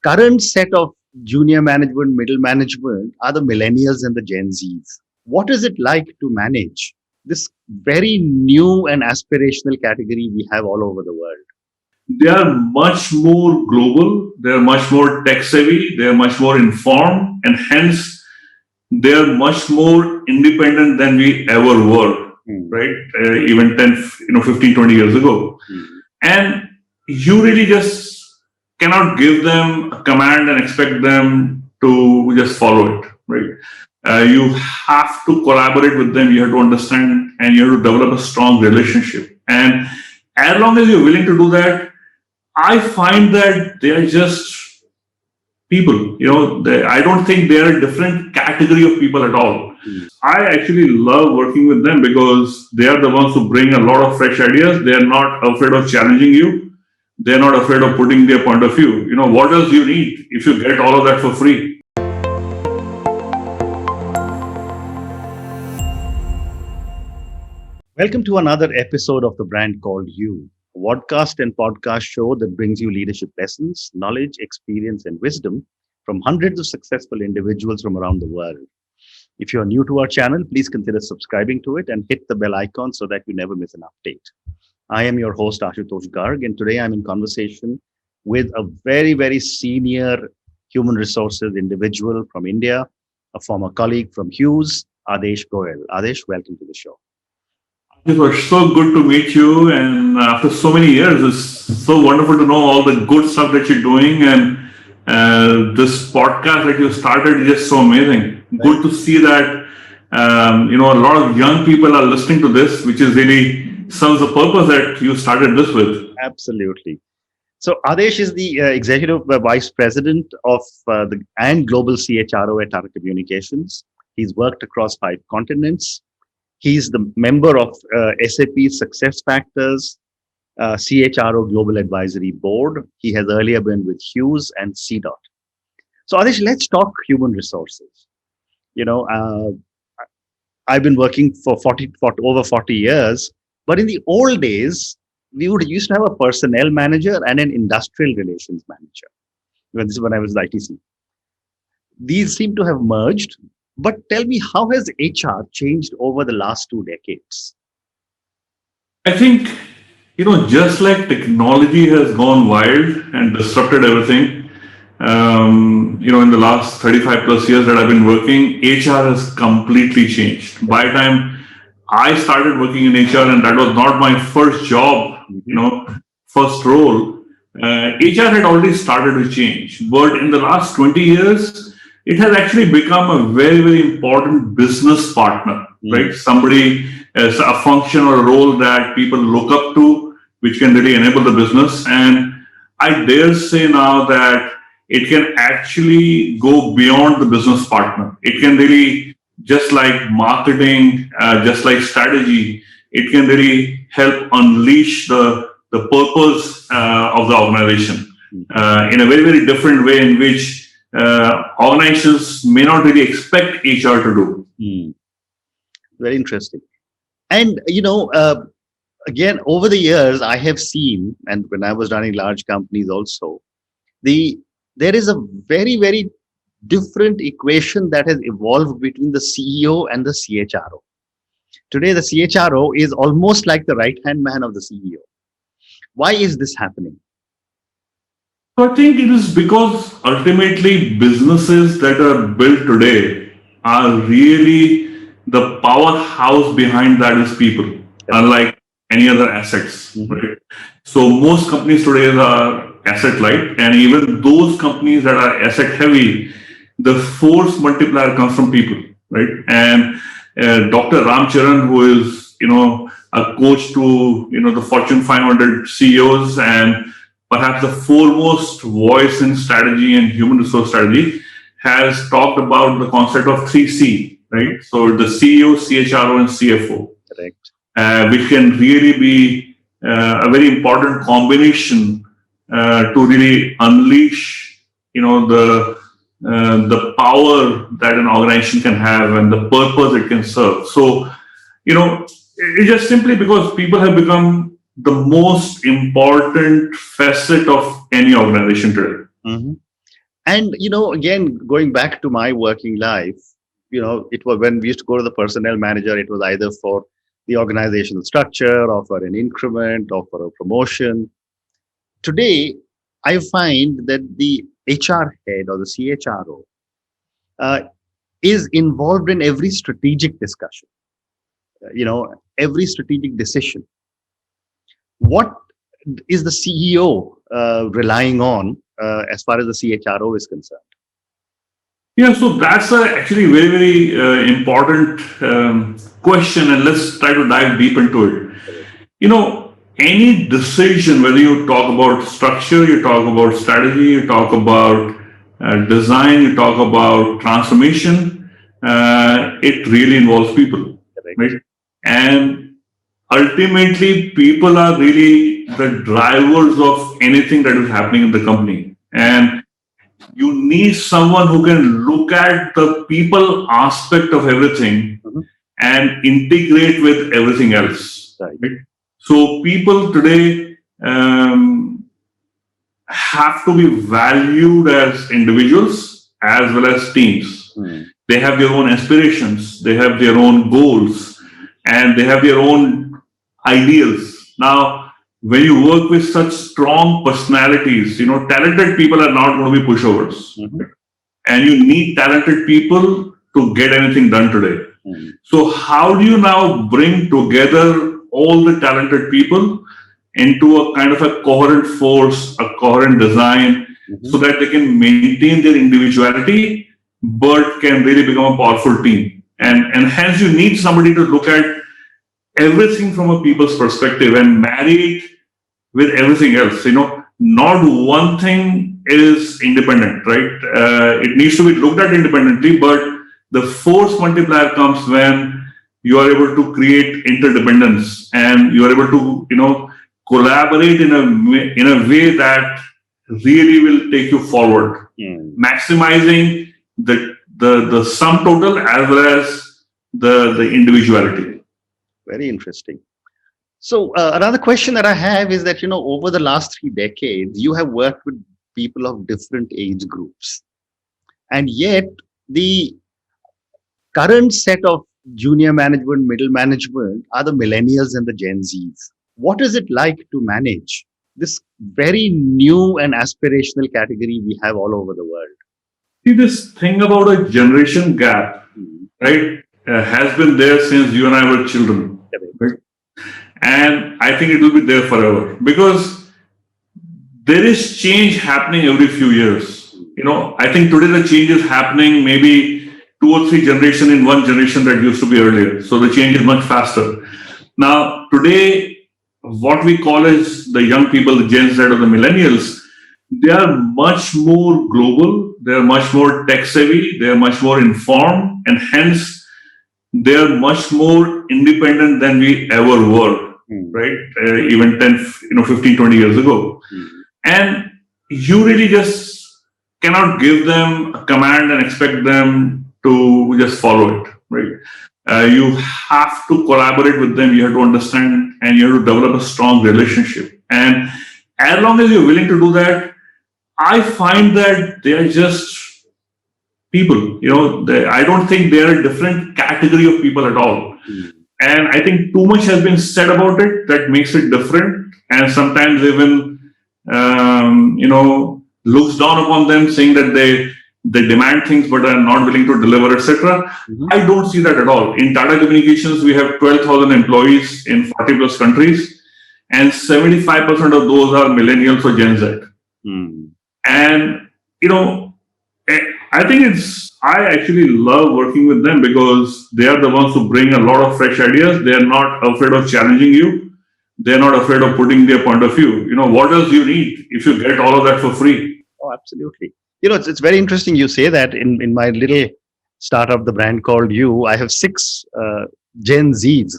current set of junior management, middle management are the millennials and the Gen Zs. What is it like to manage this very new and aspirational category we have all over the world? They are much more global, they are much more tech savvy, they are much more informed, and hence they are much more independent than we ever were, right? Even 10, 15, 20 years ago. And you really just cannot give them a command and expect them to just follow it, right? You have to collaborate with them, you have to understand, and you have to develop a strong relationship. And as long as you're willing to do that, I find that they are just people. I don't think they are a different category of people at all. I actually love working with them because they are the ones who bring a lot of fresh ideas. They are not afraid of challenging you. They're not afraid of putting their point of view. What else you need if you get all of that for free? Welcome to another episode of The Brand Called You, a podcast and podcast show that brings you leadership lessons, knowledge, experience, and wisdom from hundreds of successful individuals from around the world. If you're new to our channel, please consider subscribing to it and hit the bell icon so that you never miss an update. I am your host, Ashutosh Garg, and today I'm in conversation with a very, very senior human resources individual from India, a former colleague from Hughes, Adesh Goel. Adesh, welcome to the show. It was so good to meet you, and after so many years, it's so wonderful to know all the good stuff that you're doing, and this podcast that you started is just so amazing. Good to see that a lot of young people are listening to this, which is really serves the purpose that you started this with. Absolutely. So Adesh is the Executive Vice President of and Global CHRO at Tata Communications. He's worked across 5 continents. He's the member of SAP SuccessFactors CHRO Global Advisory Board. He has earlier been with Hughes and CDOT. So Adesh, let's talk human resources. I've been working for over 40 years. But in the old days, we used to have a personnel manager and an industrial relations manager. This is when I was at ITC. These seem to have merged. But tell me, how has HR changed over the last 2 decades? I think, just like technology has gone wild and disrupted everything, in the last 35 plus years that I've been working, HR has completely changed. By the time I started working in HR, and that was not my first job, first role. HR had already started to change, but in the last 20 years, it has actually become a very, very important business partner, right? Somebody as a function or a role that people look up to, which can really enable the business. And I dare say now that it can actually go beyond the business partner. It can really, just like marketing, just like strategy, it can really help unleash the purpose of the organization in a very, very different way in which organizations may not really expect HR to do. Very interesting. And, again, over the years, I have seen, and when I was running large companies also, there is a very, very different equation that has evolved between the CEO and the CHRO. Today, the CHRO is almost like the right-hand man of the CEO. Why is this happening? So I think it is because ultimately businesses that are built today are really the powerhouse behind that is people, unlike any other assets. Right? So most companies today are asset light, and even those companies that are asset heavy, the force multiplier comes from people, right? And Dr. Ram Charan, who is, a coach to, the Fortune 500 CEOs and perhaps the foremost voice in strategy and human resource strategy, has talked about the concept of 3C, right? So the CEO, CHRO, and CFO, correct, which can really be a very important combination to really unleash, the power that an organization can have and the purpose it can serve. So, it's just simply because people have become the most important facet of any organization today. And, again, going back to my working life, it was when we used to go to the personnel manager, it was either for the organizational structure or for an increment or for a promotion. Today, I find that the HR head or the CHRO uh, is involved in every strategic discussion, every strategic decision. What is the CEO relying on as far as the CHRO is concerned? Yeah, so that's actually very, very important question, and let's try to dive deep into it. Any decision, whether you talk about structure, you talk about strategy, you talk about design, you talk about transformation, it really involves people, Correct. right? And ultimately, people are really the drivers of anything that is happening in the company. And you need someone who can look at the people aspect of everything Mhm. and integrate with everything else. Right. Right? So people today have to be valued as individuals as well as teams. Mm. They have their own aspirations, they have their own goals, and they have their own ideals. Now, when you work with such strong personalities, talented people are not going to be pushovers. Mhm. And you need talented people to get anything done today. Mm. So, how do you now bring together all the talented people into a kind of a coherent force, a coherent design, Mhm. so that they can maintain their individuality, but can really become a powerful team? And hence, you need somebody to look at everything from a people's perspective and marry it with everything else. Not one thing is independent, right? It needs to be looked at independently, but the force multiplier comes when you are able to create interdependence and you are able to, collaborate in a way that really will take you forward, Mm. maximizing the sum total as well as the individuality. Very interesting. So another question that I have is that, over the last 3 decades, you have worked with people of different age groups. And yet the current set of junior management, middle management are the millennials and the Gen Zs. What is it like to manage this very new and aspirational category we have all over the world? See, this thing about a generation gap, Mm. right, has been there since you and I were children. Correct. Right? And I think it will be there forever because there is change happening every few years. I think today the change is happening maybe 2 or 3 generations in one generation that used to be earlier. So the change is much faster. Now, today, what we call as the young people, the Gen Z or the millennials, they are much more global, they are much more tech savvy, they are much more informed, and hence they are much more independent than we ever were, Mm. right? Even 10, 15, 20 years ago. Mm. And you really just cannot give them a command and expect them to just follow it, right? You have to collaborate with them, you have to understand, and you have to develop a strong relationship. And as long as you're willing to do that, I find that they are just people. I don't think they are a different category of people at all. Mm. And I think too much has been said about it that makes it different. And sometimes even, looks down upon them, saying that they demand things but are not willing to deliver, etc. Mhm. I don't see that at all. In Tata Communications, we have 12,000 employees in 40 plus countries, and 75% of those are millennials or Gen Z. Mm. And, I think I actually love working with them because they are the ones who bring a lot of fresh ideas. They are not afraid of challenging you. They're not afraid of putting their point of view. What else you need if you get all of that for free? Oh, absolutely. It's very interesting you say that. In my little startup, the brand called You, I have 6 Gen Zs.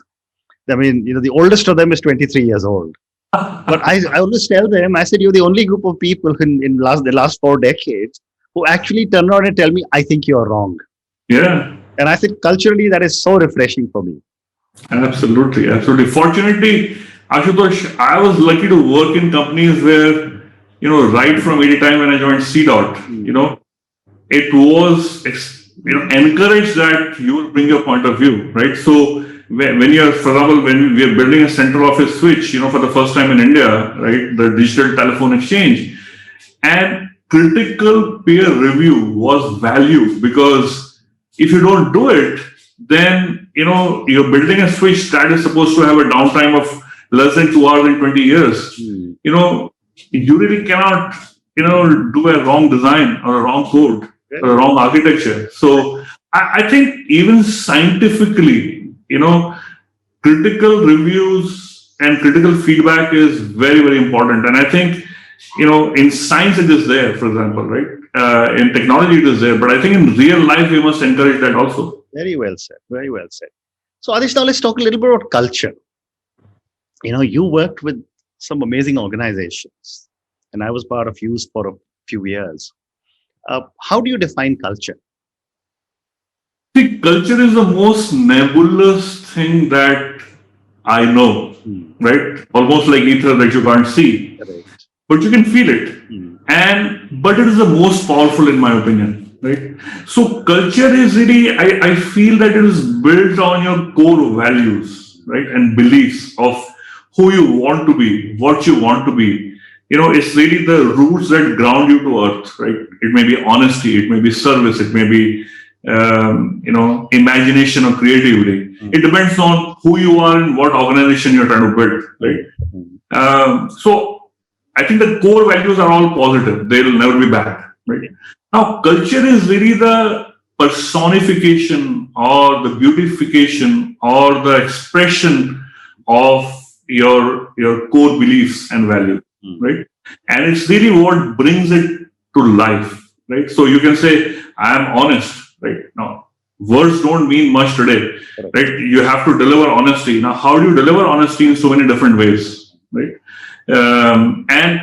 I mean, the oldest of them is 23 years old. But I always tell them, I said, you're the only group of people in the last 4 decades who actually turn around and tell me, I think you're wrong. Yeah, And I think culturally, that is so refreshing for me. absolutely. Fortunately, Ashutosh, I was lucky to work in companies where right from 80 time when I joined CDOT, it was encouraged that you will bring your point of view, right? So when you're, for example, when we are building a central office switch, for the first time in India, right, the digital telephone exchange, and critical peer review was valued, because if you don't do it, then you're building a switch that is supposed to have a downtime of less than 2 hours in 20 years. You really cannot do a wrong design or a wrong code or a wrong architecture. So I think even scientifically, critical reviews and critical feedback is very, very important. And I think in science it is there, for example, right? In technology it is there, but I think in real life we must encourage that also. Very well said. Very well said. So Adish, now let's talk a little bit about culture. You worked with some amazing organizations, and I was part of Hughes for a few years. How do you define culture? See, culture is the most nebulous thing that I know, right? Almost like ether that you can't see, but you can feel it. But it is the most powerful in my opinion, right? So culture is really, I feel that it is built on your core values, right? And beliefs of who you want to be, what you want to be. It's really the roots that ground you to earth, right? It may be honesty, it may be service, it may be, imagination or creativity. It depends on who you are and what organization you're trying to build, right? So I think the core values are all positive. They'll never be bad, right? Now, culture is really the personification or the beautification or the expression of your core beliefs and values, right? And it's really what brings it to life, right? So you can say, I am honest, right? Now, words don't mean much today, right? You have to deliver honesty. Now, how do you deliver honesty in so many different ways, right? And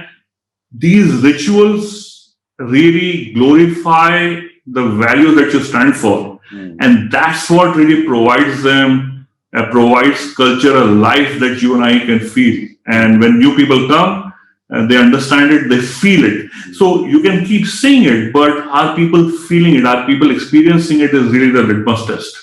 these rituals really glorify the values that you stand for. And that's what really provides culture a life that you and I can feel. And when new people come, they understand it, they feel it. So you can keep saying it, but are people feeling it? Are people experiencing it is really the litmus test.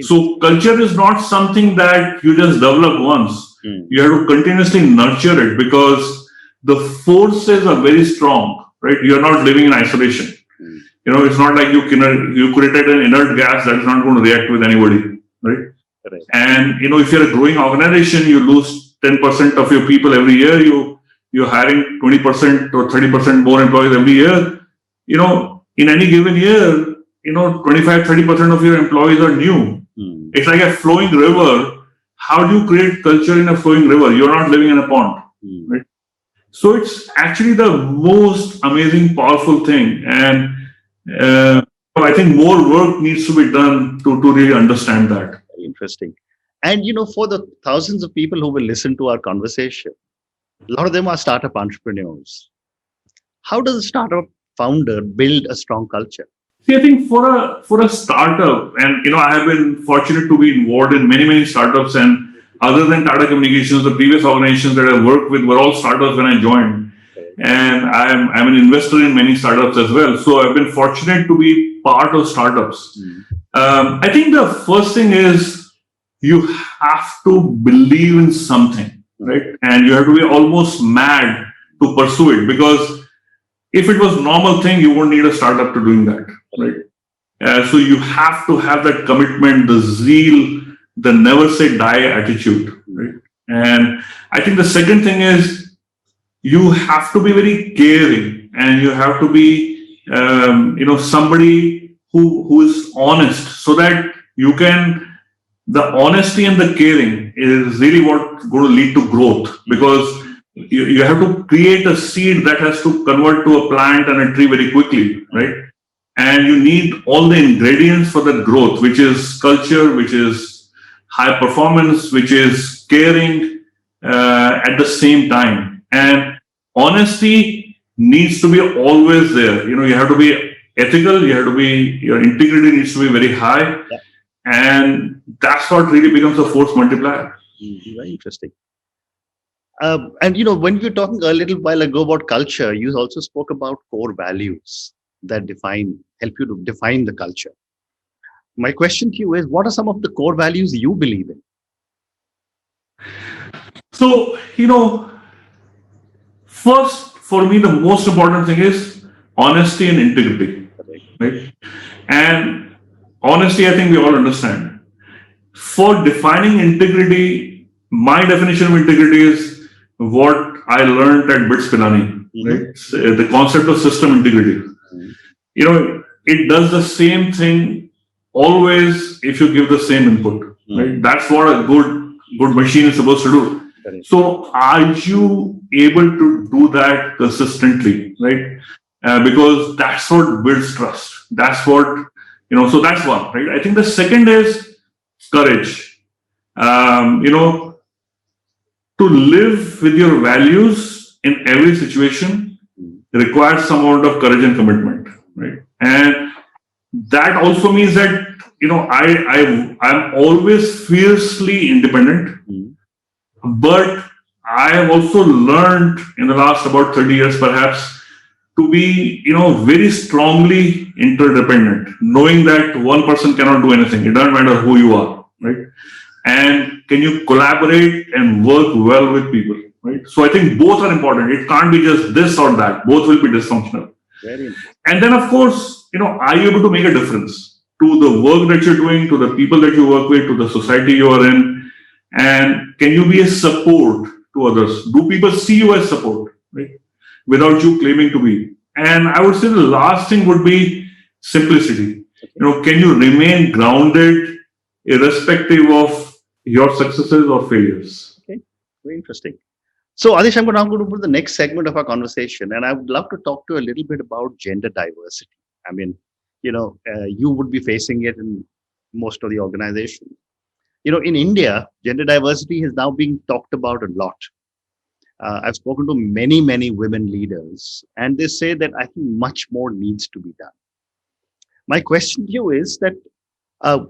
So culture is not something that you just develop once. You have to continuously nurture it, because the forces are very strong, right? You're not living in isolation. It's not like you created an inert gas that is not going to react with anybody, right? And if you're a growing organization, you lose 10% of your people every year. You're hiring 20% or 30% more employees every year. In any given year, 25-30% of your employees are new. It's like a flowing river. How do you create culture in a flowing river? You're not living in a pond, right? So it's actually the most amazing, powerful thing. And I think more work needs to be done to really understand that. Interesting. And for the thousands of people who will listen to our conversation, a lot of them are startup entrepreneurs. How does a startup founder build a strong culture? See, I think for a startup, and I have been fortunate to be involved in many startups, and other than Tata Communications, the previous organizations that I worked with were all startups when I joined. And I'm an investor in many startups as well. So I've been fortunate to be part of startups. I think the first thing is you have to believe in something, right? And you have to be almost mad to pursue it, because if it was a normal thing, you won't need a startup to doing that, right? So you have to have that commitment, the zeal, the never say die attitude, right? And I think the second thing is you have to be very caring, and you have to be, somebody who is honest, so that you can, the honesty and the caring is really what's going to lead to growth, because you have to create a seed that has to convert to a plant and a tree very quickly, right? And you need all the ingredients for that growth, which is culture, which is high performance, which is caring at the same time. And honesty needs to be always there. You have to be ethical, your integrity needs to be very high. Yeah. And that's what really becomes a force multiplier. Very interesting. And when you were talking a little while ago about culture, you also spoke about core values that help you to define the culture. My question to you is, what are some of the core values you believe in? So, first, for me, the most important thing is honesty and integrity, Correct. right? And honesty, I think we all understand. For defining integrity, my definition of integrity is what I learned at BITS Pilani, Mhm. right? The concept of system integrity. Mhm. It does the same thing always if you give the same input, right? That's what a good machine is supposed to do. Correct. So, are you able to do that consistently, right? Because that's what builds trust. That's what, so that's one, right? I think the second is courage. You know, to live with your values in every situation requires some amount of courage and commitment, right? And that also means that, I'm always fiercely independent, Mhm. but I have also learned in the last about 30 years perhaps to be, very strongly interdependent, knowing that one person cannot do anything. It doesn't matter who you are, right? And can you collaborate and work well with people, right? So I think both are important. It can't be just this or that. Both will be dysfunctional. Very interesting. And then, of course, are you able to make a difference to the work that you're doing, to the people that you work with, to the society you are in? And can you be a support to others? Do people see you as support, right? Without you claiming to be. And I would say the last thing would be simplicity. Can you remain grounded irrespective of your successes or failures? Okay, very interesting. So, Adish, I'm going to put the next segment of our conversation, and I would love to talk to you a little bit about gender diversity. I mean, you would be facing it in most of the organizations. In India, gender diversity is now being talked about a lot. I've spoken to many, many women leaders, and they say that I think much more needs to be done. My question to you is that uh,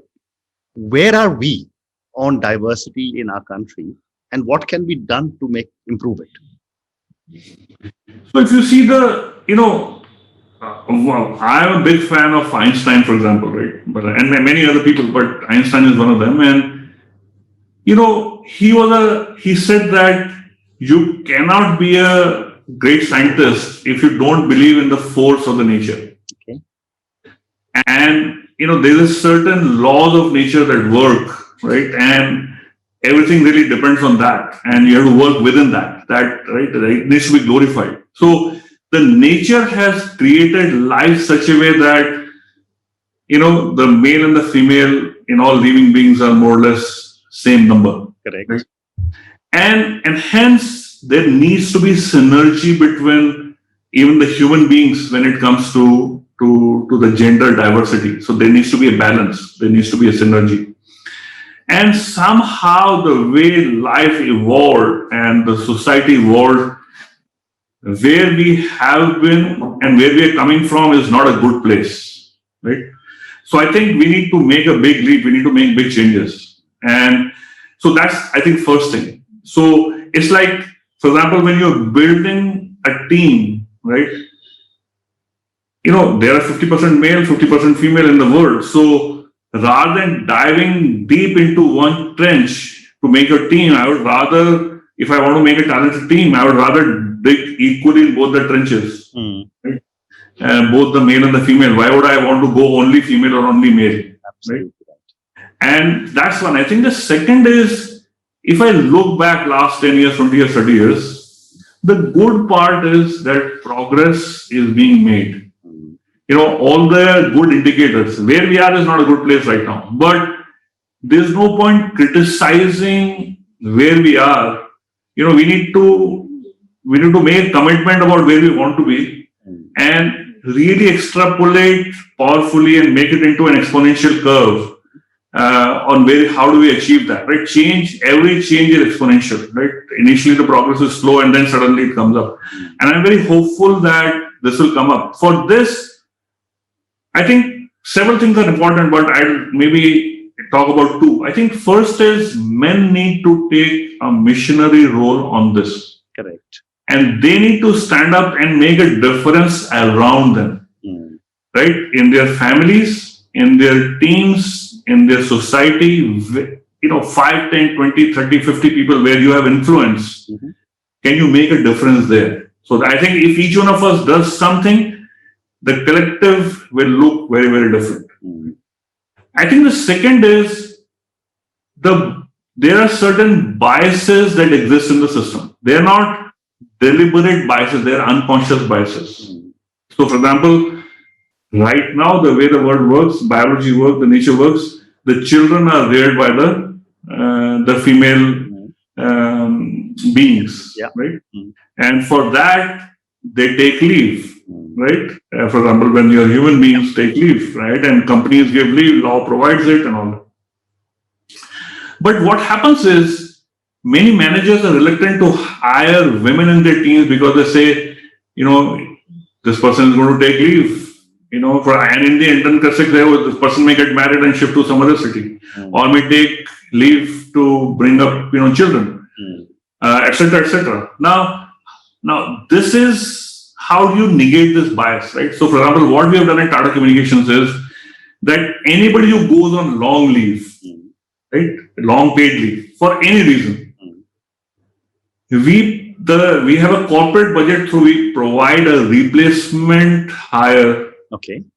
where are we on diversity in our country, and what can be done to improve it? So if you see well, I'm a big fan of Einstein, for example, right? But and many other people, but Einstein is one of them. And he said that you cannot be a great scientist if you don't believe in the force of the nature. Okay. And there is certain laws of nature that work, right? And everything really depends on that, and you have to work within that. That right, it needs to be glorified. So the nature has created life such a way that the male and the female in all living beings are more or less same number. Correct. Right? And hence there needs to be synergy between even the human beings when it comes to the gender diversity. So there needs to be a balance. There needs to be a synergy. And somehow the way life evolved and the society evolved, where we have been and where we are coming from is not a good place, right? So I think we need to make a big leap. We need to make big changes. And so that's, I think, first thing. So it's like, for example, when you're building a team, right? There are 50% male, 50% female in the world. So rather than diving deep into one trench to make a team, I would rather, if I want to make a talented team, I would rather dig equally in both the trenches, right? Both the male and the female. Why would I want to go only female or only male? Absolutely. Right? And that's one. I think the second is, if I look back last 10 years, 20 years, 30 years, the good part is that progress is being made. All the good indicators. Where we are is not a good place right now. But there's no point criticizing where we are. We need to make a commitment about where we want to be and really extrapolate powerfully and make it into an exponential curve on how do we achieve that, right? Every change is exponential, right? Initially the progress is slow and then suddenly it comes up. And I'm very hopeful that this will come up. For this, I think several things are important, but I'll maybe talk about two. I think first is men need to take a missionary role on this. Correct. And they need to stand up and make a difference around them, right? In their families, in their teams, in their society, 5, 10, 20, 30, 50 people where you have influence. Can you make a difference there? So I think if each one of us does something, the collective will look very, very different. I think the second is there are certain biases that exist in the system. They are not deliberate biases, they are unconscious biases. So, for example, right now, the way the world works, biology works, the nature works, the children are reared by the female beings, right? And for that, they take leave, right? For example, when your human beings take leave, right? And companies give leave, law provides it and all that. But what happens is, many managers are reluctant to hire women in their teams because they say, this person is going to take leave, and in the intern context, this person may get married and shift to some other city, or may take leave to bring up, children, etc., etc. Now, this is how you negate this bias, right? So, for example, what we have done at Tata Communications is that anybody who goes on long leave, right, long paid leave for any reason, we have a corporate budget, so we provide a replacement hire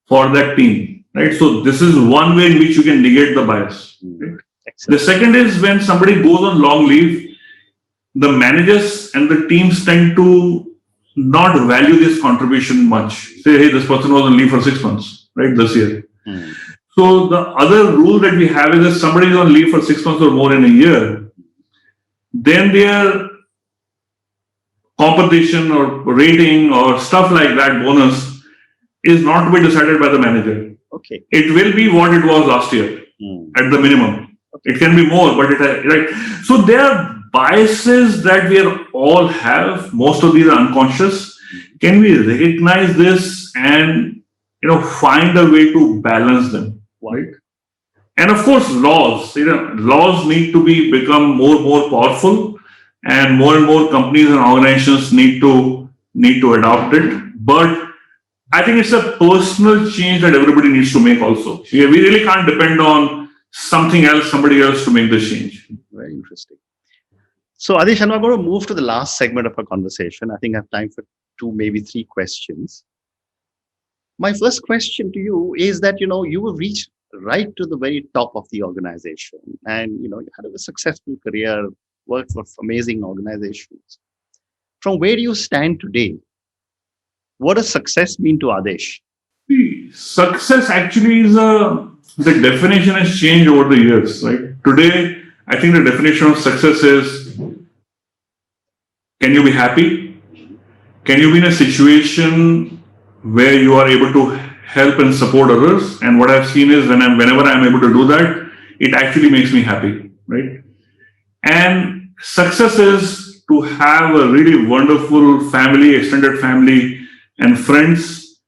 for that team, right? So this is one way in which you can negate the bias. Right? The second is when somebody goes on long leave, the managers and the teams tend to not value this contribution much. Say, hey, this person was on leave for 6 months, right, this year. So the other rule that we have is if somebody is on leave for 6 months or more in a year, then their compensation or rating or stuff like that, bonus, is not to be decided by the manager. It will be what it was last year at the minimum. It can be more, but right. So there are biases that we all have. Most of these are unconscious. Can we recognize this and find a way to balance them? Right? And of course, laws. Laws need to become more powerful, and more companies and organizations need to adopt it. But I think it's a personal change that everybody needs to make also. We really can't depend on somebody else to make this change. Very interesting. So, Adish, I'm going to move to the last segment of our conversation. I think I have time for 2, maybe 3 questions. My first question to you is that, you have reached right to the very top of the organization, and, you had a successful career, worked for amazing organizations. From where do you stand today? What does success mean to Adish? Success actually is the definition has changed over the years, right? Today, I think the definition of success is, can you be happy? Can you be in a situation where you are able to help and support others? And what I've seen is whenever I'm able to do that, it actually makes me happy, right? And success is to have a really wonderful family, extended family, and friends,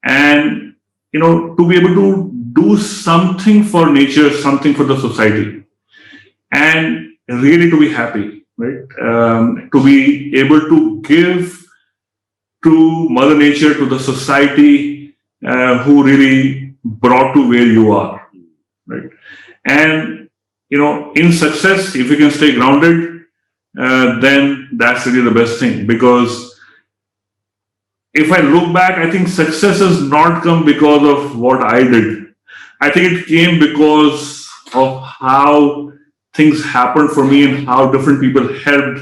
and to be able to do something for nature, something for the society, and really to be happy, right? To be able to give to Mother Nature, to the society who really brought to where you are, right? And in success, if you can stay grounded, then that's really the best thing. Because if I look back, I think success has not come because of what I did. I think it came because of how things happened for me and how different people helped,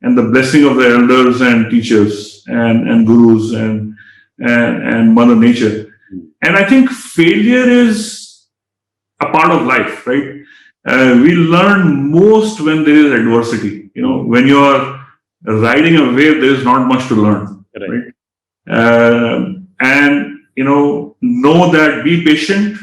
and the blessing of the elders and teachers and gurus and Mother Nature. And I think failure is a part of life, right? We learn most when there is adversity. When you are riding a wave, there is not much to learn, right? And know that, be patient,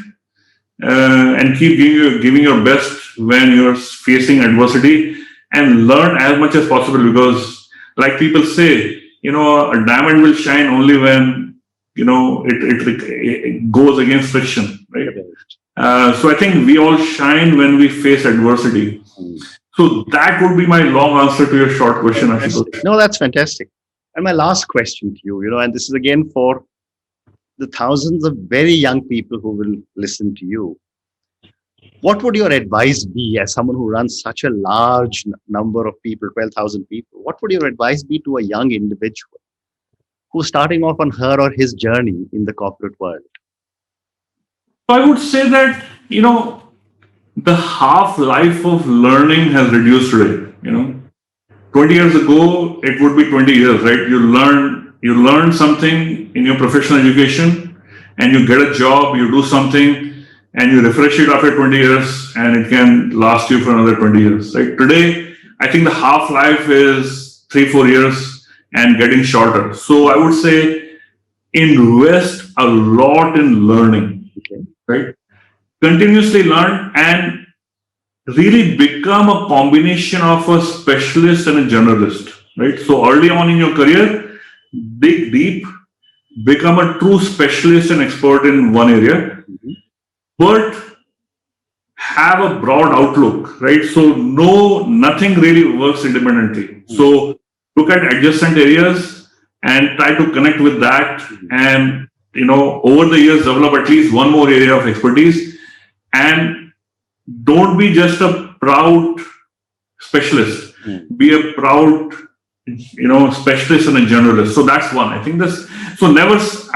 and keep giving your best when you're facing adversity, and learn as much as possible, because like people say, a diamond will shine only when it goes against friction, right? So I think we all shine when we face adversity. So that would be my long answer to your short question, Ashutosh. No, that's fantastic. And my last question to you, and this is again for the thousands of very young people who will listen to you. What would your advice be as someone who runs such a large number of people, 12,000 people? What would your advice be to a young individual who's starting off on her or his journey in the corporate world? I would say that, the half-life of learning has reduced today. 20 years ago, it would be 20 years, right? You learn something in your professional education and you get a job, you do something and you refresh it after 20 years and it can last you for another 20 years, right? Today, I think the half-life is 3-4 years and getting shorter. So I would say invest a lot in learning, right? Continuously learn and really become a combination of a specialist and a generalist, right? So early on in your career, dig deep, become a true specialist and expert in one area, but have a broad outlook, right? So nothing really works independently. So look at adjacent areas and try to connect with that, and over the years develop at least one more area of expertise. And don't be just a proud specialist. Be a proud, specialist and a generalist. So that's one. I think this. So I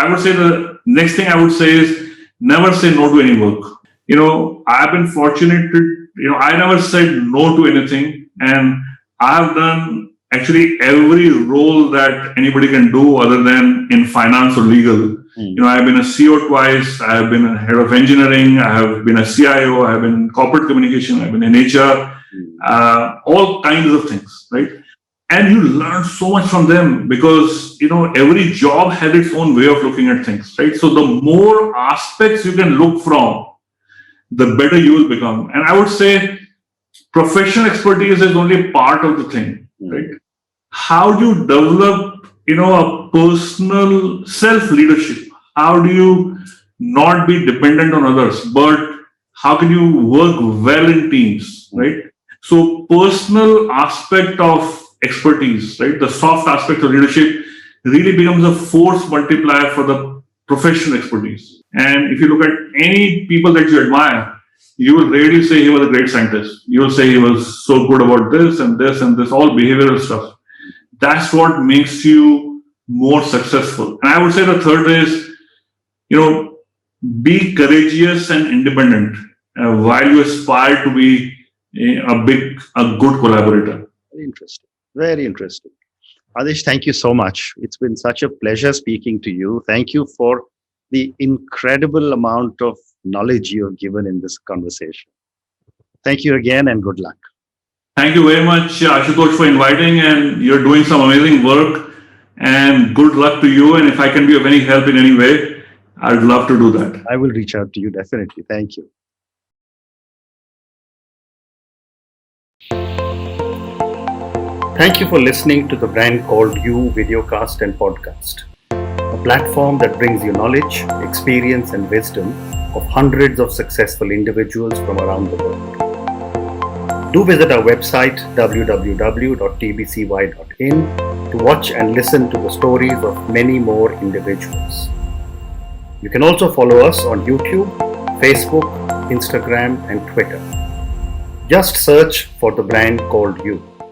would say the next thing I would say is never say no to any work. I've been fortunate to, I never said no to anything, and I've done actually every role that anybody can do other than in finance or legal. I've been a CEO twice, I have been a head of engineering, I have been a CIO, I have been in corporate communication, I've been in HR, all kinds of things, right? And you learn so much from them because, every job has its own way of looking at things, right? So the more aspects you can look from, the better you will become. And I would say professional expertise is only part of the thing, right? How do you develop a personal self-leadership? How do you not be dependent on others, but how can you work well in teams, right? So personal aspect of expertise, right? The soft aspect of leadership really becomes a force multiplier for the professional expertise. And if you look at any people that you admire, you will rarely say he was a great scientist. You will say he was so good about this and this and this, all behavioral stuff. That's what makes you more successful. And I would say the third is, be courageous and independent while you aspire to be a good collaborator. Very interesting. Very interesting. Adish, thank you so much. It's been such a pleasure speaking to you. Thank you for the incredible amount of knowledge you have given in this conversation. Thank you again and good luck. Thank you very much, Ashutosh, for inviting, and you're doing some amazing work, and good luck to you. And if I can be of any help in any way, I'd love to do that. I will reach out to you, definitely. Thank you. Thank you for listening to the Brand Called You videocast and podcast, a platform that brings you knowledge, experience, and wisdom of hundreds of successful individuals from around the world. Do visit our website www.tbcy.in to watch and listen to the stories of many more individuals. You can also follow us on YouTube, Facebook, Instagram, and Twitter. Just search for the Brand Called You.